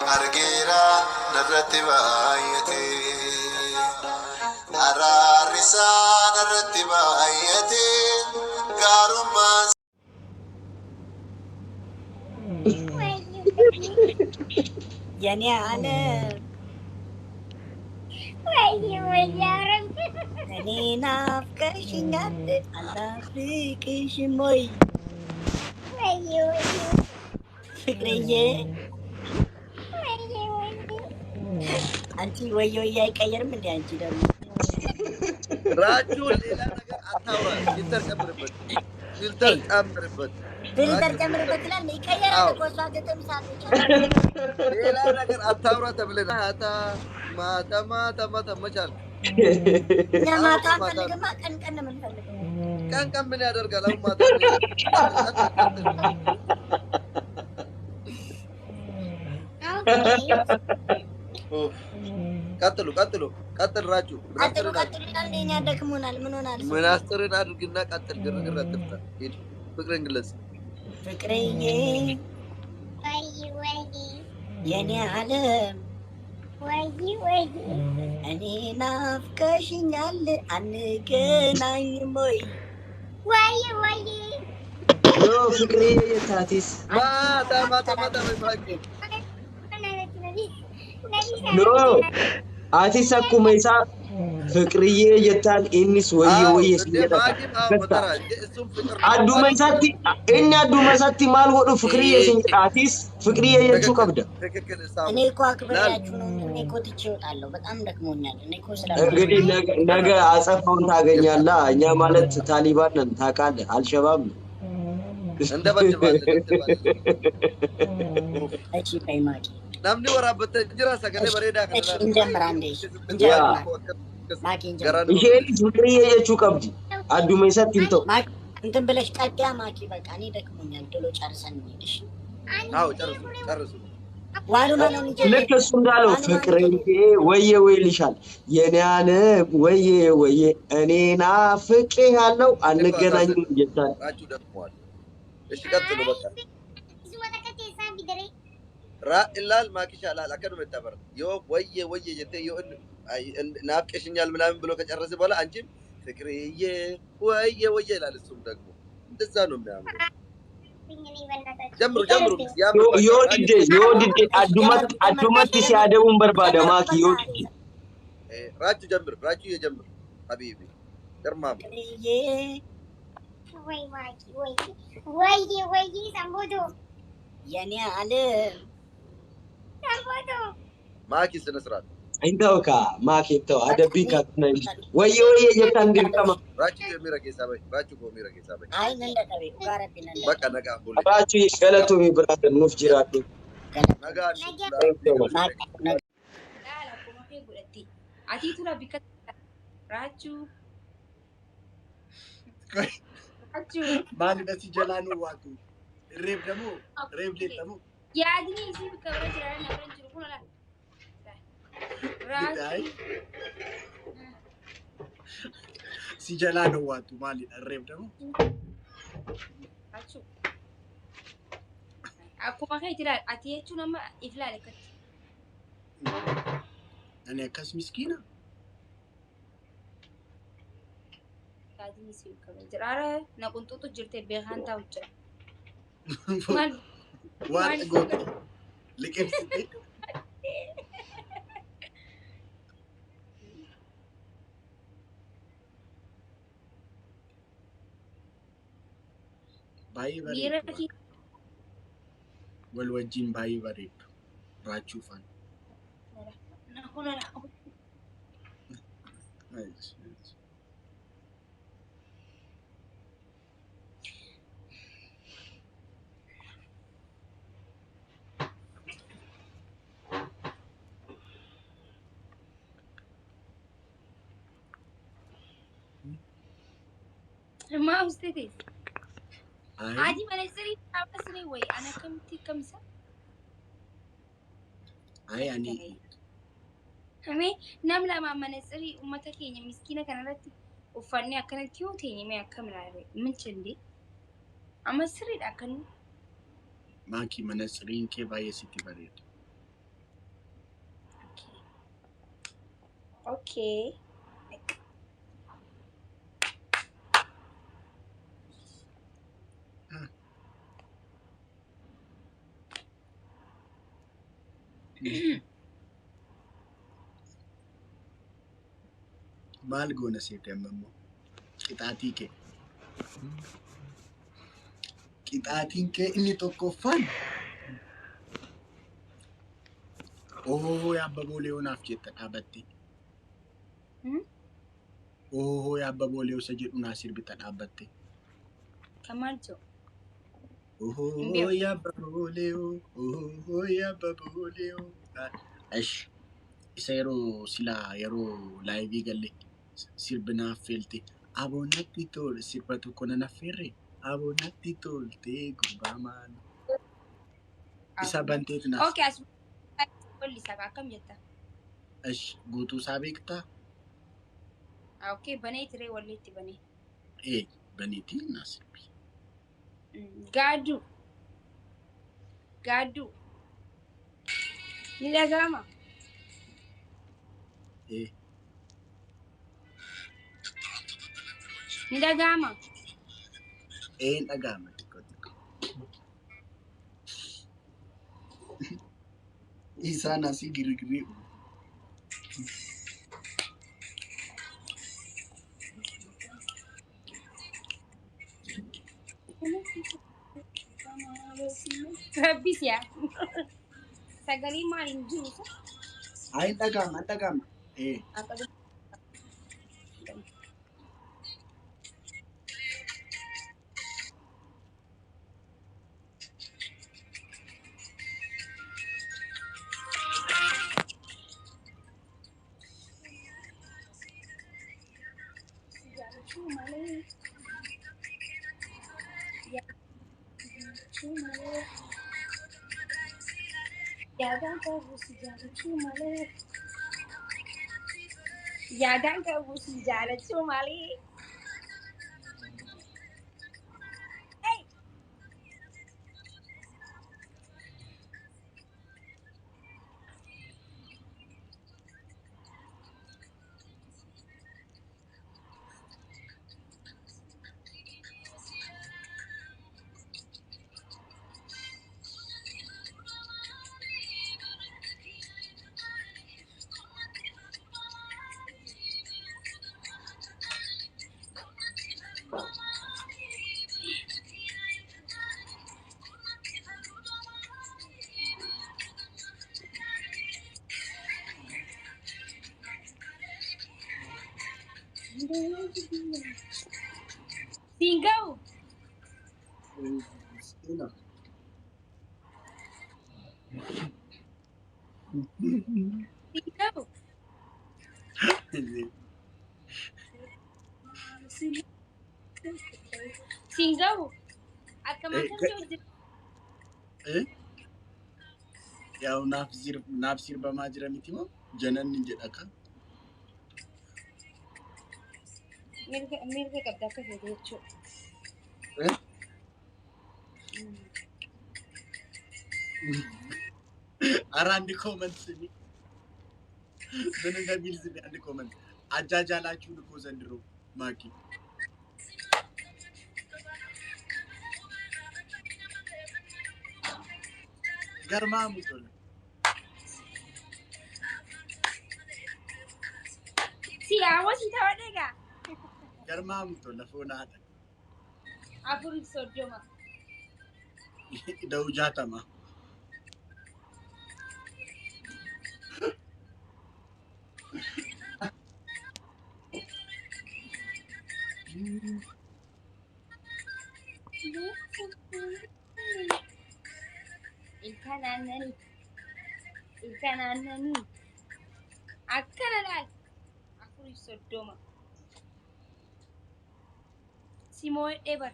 argeera narratti baay'ate araarisaa narratti baay'ate gaarummaan የኔ ዓለም እኔ ናፍቀሽኛል አልናፍቅሽም ወይ ፍቅርዬ አንቺ ወይ ወይ አይቀየርም እንዴ አንቺ ደግሞ ራቹን ሌላ ነገር አታውራ ፊልተር ጨምርበት ፊልተር ጨምርበት ይላል ይቀየራል እኮ እሷ ግጥም ሳትቻ ሌላ ነገር አታውራ ተብለና ማታ መቻል ማታ ፈልግማ ቀን ቀን ነው የምንፈልገው ቀን ምን ያደርጋል አሁን ማታ ቀጥል ራቹ ቀጥሉ እንደኛ ደክሞናል ምን ሆናል ምን አስተርን አድርግና ቀጥል ግርግር አትፍታ ሄድ ፍቅርን ግለጽ ፍቅርዬ የኔ ዓለም ወይ እኔ ናፍቀሽኛል አንገናኝም ወይ ፍቅርዬ የታቲስ ማታ ኖ አቲስ akkuma isa ፍቅርዬ የታን ኢንስ ወየ አዱመ isaatti inni adduma isaatti maal godhu ፍቅርዬ ሲንጣቲስ ፍቅርዬ የቹ ቀብደ እኔ እኮ አክብሬያችሁ ነው እኔ እኮ ትቼ እወጣለሁ በጣም ደክሞኛል እኔ እኮ እንግዲህ ነገ አጸፋውን ታገኛለህ እኛ ማለት ታሊባን ነን ታውቃለህ አልሸባብ እንደበጅባል እቺ ፈይማቂ namni waraabbatte jira sagalee bareedaa kana injera Maakii injera isheen ፍቅርዬ የቹ ቀብዲ አዱመ isaatti እንተው እንትን ብለሽ ቀጥያ ማኪ በቃ እኔ ደክሞኛል ቶሎ ጨርሰን እንሂድሽ አዎ ጨርሱ ዋሉ ነው እንጂ ልክ እሱ እንዳለው ፍቅርዬ ወየ ይልሻል የኔ ዓለም ወየ እኔ ናፍቄሃለሁ አንገናኝም ይላል ራቹ ደክሟል እሺ ቀጥሉ በቃ ራ ኢላል ማኪሻላል አከዱ መጣበር ዮ ወየ ጀተ ዮ ናፍቀሽኛል ምናምን ብሎ ከጨረሰ በኋላ አንቺም ፍቅርዬ ወየ ይላል እሱም ደግሞ እንደዛ ነው የሚያምሩ ጀምሩ ዮዲዴ አዱማት ሲያደቡን በርባዳ ማኪ ዮዲዴ ራቹ የጀምር ሀቢቢ ግርማም ወይ ማኪ ሰምቦዶ የኔ ዓለም ሰምቦዶ ማኪ ስነስራት አይንታውካ ማኪ ተው አደቢ ካትናይ ወየ የታን ድርቀማ ራቹ የሚረጌ ሳበይ አይ ነንደቀበ ጋራቢና በቃ ነጋ ሁሉ ራቹ ገለቱ ሚብራደ ኑፍ ጅራዱ ነጋ አቲቱላ ቢከት ራቹ ማን ደስ ይጀላኑ ዋቱ ሬብ ደግሞ ያድኒ እዚህ ከብረ ጅራና ነብረን ጅሩ ኩናላ ራቹ ሲጀላኑ ዋቱ ማሊ ሬብ ደግሞ ራቹ አኩማ ከይትላ አቲየቹ ነማ ኢፍላለከት እኔ ከስ ምስኪና ያድኒ ሲል ከብረ ጅራራ ነቁንጡጡ ጅርቴ በኻንታ ውጭ ዋት ጎት ልቅስ ባይ በሬ ወልወጂን ባይ በሬ ራቹ ፋን ما أستديس عادي ما نسري أبصري وي أنا كم سنة يعني همي نملا ما نسري ومتى كيني مسكينة كانت وفني أكنت يوتيني ما أكمل عليه من شندي أما سري أكن ማኪ መነጽሪን ከ ባየ ሲቲ በሬድ Okay. Maal goona seete amma immoo qixaatii kee. Qixaatiin kee inni tokkoffaan ohoo yaabba boolee onaaf jetta dhaabatte. Ohoo yaabba boolee osa jedhu naa sirbita dhaabatte. Kamalcho. Ohoo yaabba boolee ohoo yaabba boolee. Ash isa yeroo silaa yeroo laayivii galle sirbinaaf feelte aboonatti tole sirba tokko nan affeerre aboonatti tolte gurbaa maal isa banteet naas. Okay, as walli saka akkam jetta. Ash guutuu isaa beektaa? Okay, banee tiree walleetti banee. Baneetii naas. Gaaddu. Gaaddu. Ni dhaga'ama. Ni dhaga'ama. Hin dhaga'ama xiqqoo xiqqoo. Isaan asii girigirrii. Rabbis yaa. Sagalee maaliin jiru? Hin dhaga'ama hin dhaga'ama. Yaadaan qabu si jaalachuu malee. Singau. Singau. Singau. Akkam jirtu? Yaa naaf sirbamaa jira miti moo jananni jedha kan. Mirga qabda akka fedhe jechuudha. Arandi comment sini. Bener bil sini andi comment. Ajaajalaachuu እኮ ዘንድሮ ማኪ ገርማሙ ቶለ Siyaawwan si ta'uu egaa. ገርማሙ ቶለ ፎናታ Afurii soddoma. ደው ጃተማ Ilkaananii. Akkana laal. Afurii soddoma. Simoo ebar.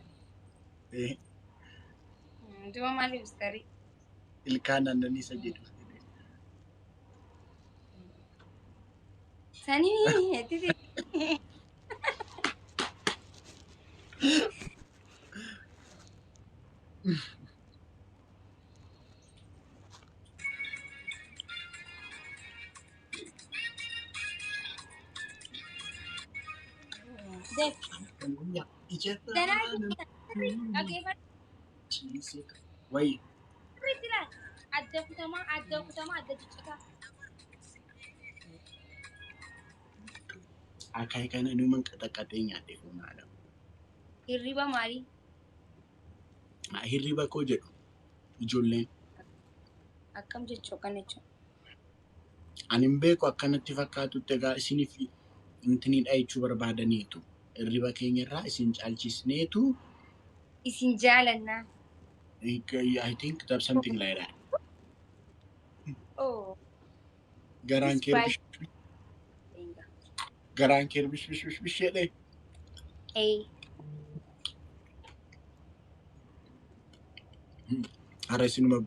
Duma maaliif istarii? ilkaanannani isa jedhu Sanii heettite. Dek. Ijata Danaa sirri dhaggeeffadhu. Wai Sirriitti laal. Adda kutamaa adda ciccitaa. akai kana numan kata-kata nyaate funaadha. Hirriba maalii? Hirriba koo jedhu ijoolleen. Akkam jechuu kan jechuudha. Ani hin beeku akkanatti fakkaatutti egaa isiniif intinidha jechuu barbaadaniitu. Hirriba keenyarraa isin caalchisneetu. Isin jaalannaa. I think that's something like that. Oh. Garaan kee bish jedhee. Hey. Hara isinuma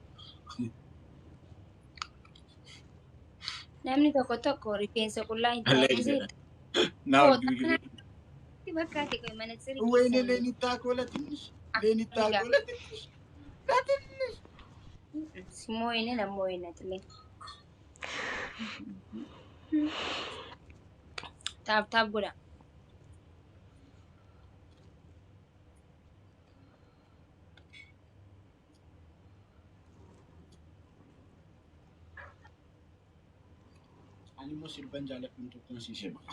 Namni tokko rifeensa qullaa hin taane. Now Bakkaati qoy mana sirrii. wayne leenittaa kola tinnish. Leenittaa kola tinnish. Simoo inni namoo inni atilee. Taap godha. Ani immoo sirban jaaladhuun tokkoon siisee ba'a.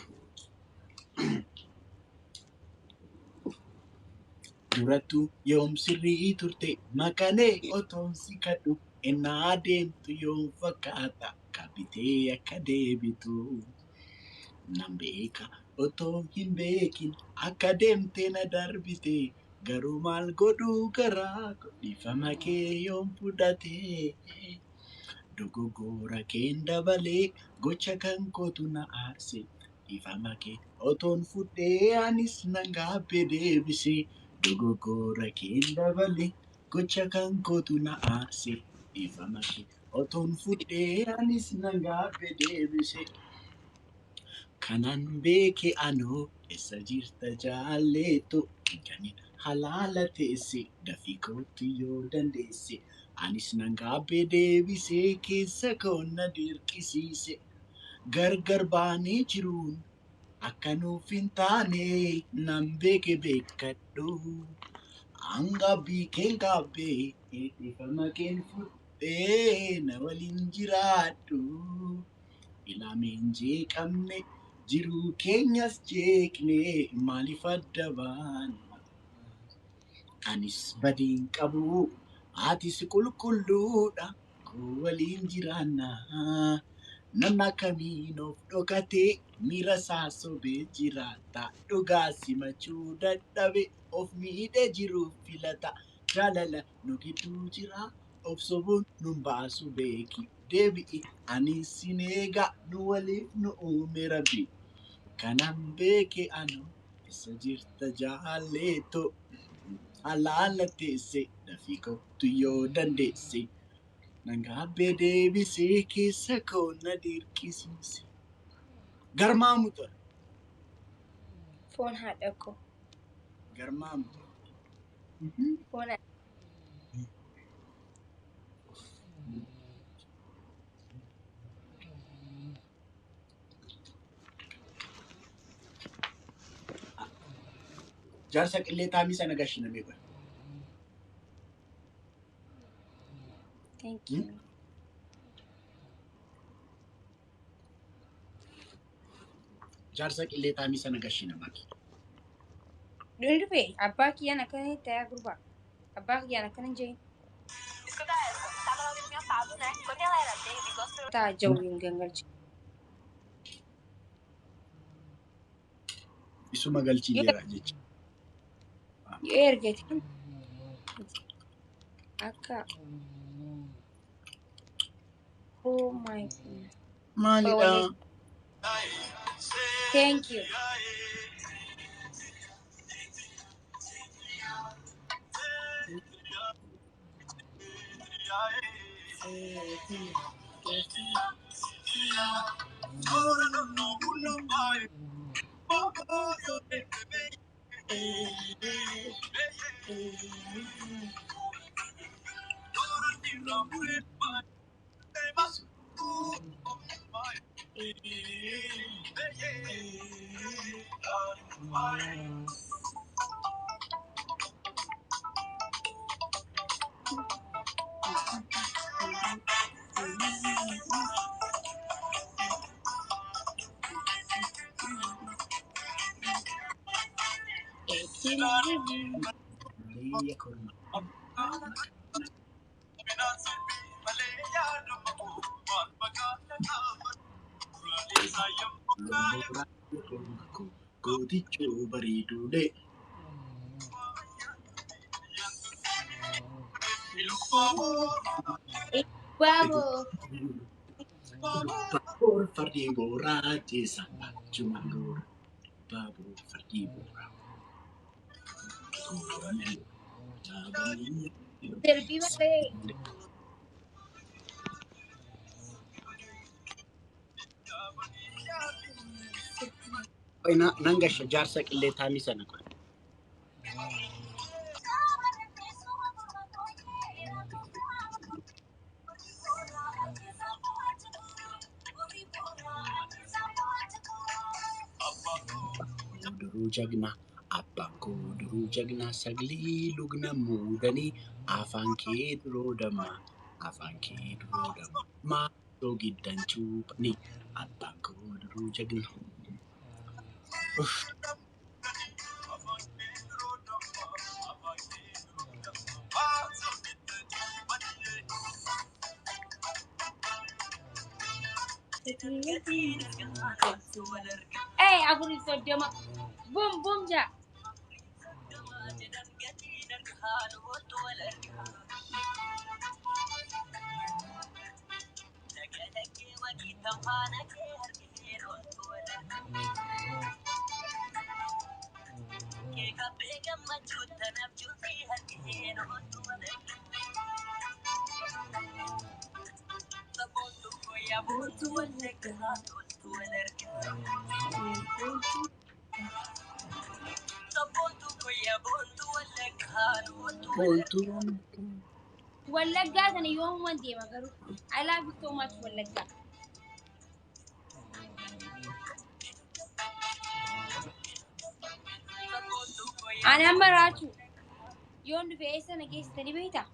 Durattuu yoom sirrii turte makanee otoon si kadhu ennaa deemtu yoom fakkaata kabitee akka deebitu. Nan beeka otoo hin beekin akka deemtee na darbite garuu maal godhuu garaa dhiifama kee yoom fudhate. Dogoggora keen dabalee gocha kan kootu na aarse dhiifama kee otoon fudhee anis nan gaabbee deebise. Dogoggora keen dabalee gocha kan kootu na aarse dhiifama kee otoon fudhee anis nan gaabbee deebise. Kanan beeke anoo eessa jirta jaalleetu kanin halaala teesse dafii kootti yoo dandeesse. Anis nan gaabbee deebisee keessa koo na dirqisiise. Gargar baanee jiruun akka nuuf hin taane nan beeke beekadhu. Angabbii keen gaabbee dhiifama keen fudhee na waliin jiraadhu. Ilaameen jeeqamne jiruu keenyas jeeqne maaliif adda baana? Anis badiin qabu atis qulqulluudha koo waliin jiraanna. Namni akkamiin of dhokatee miira isaa sobee jiraata. Dhugaa simachuu dadhabe of miidhee jiruuf filata. Jaalala nu gidduu jira of sobuun nun baasu beeki. Deebi'i ani sin eega nu waliif nu uume rabbi. Kanan beeke anu eessa jirta jaalleeto. Halaala teesse dafii kootu yoo dandeesse. Nan gaabbee deebisee keessa koo na dirqisiise. Garmaamu ture. Foon haadha koo. Garmaamu ture. Foon haadha. Jaarsa qillee taamii sana gashinamee bara. Thank you. Jaarsa qillee taamii sana gashinamaa. Dhufe abbaa kiyyaan akkana ta'aa gurbaa. Abbaa kiyyaan akkana hin jeen. Escuta essa. Tava lá no meu passado, né? Quando ela era baby, gostou. Taa jawwiin gangalchi. Isuma galchii jira jecha. Yoo ergate akka. Oh my God. Maalidha? Thank you. Malee korma. Lomboora korma ko gootichoo bareeduudha. Bravo. Baabur fardii booraa jeesaan baachumaan goora. Baabur fardii booraa. Sirbii malee. Nangasha jaarsa qillee taa'anii sana godha. Duruu jagnaa abbaan koo duruu jagnaa sagalee lugna muudanii afaan kee duroo dammaa maatoo giddan cuuphanii abbaan koo duruu jagnaa. Hey, aku risau dia mak. Boom, boom ja. Wallaggaa kana yoomuman deema garuu. I love you so much Wallaggaa. Ani amma Raachuu yoon dhufe eessa na geessitanii beektaa?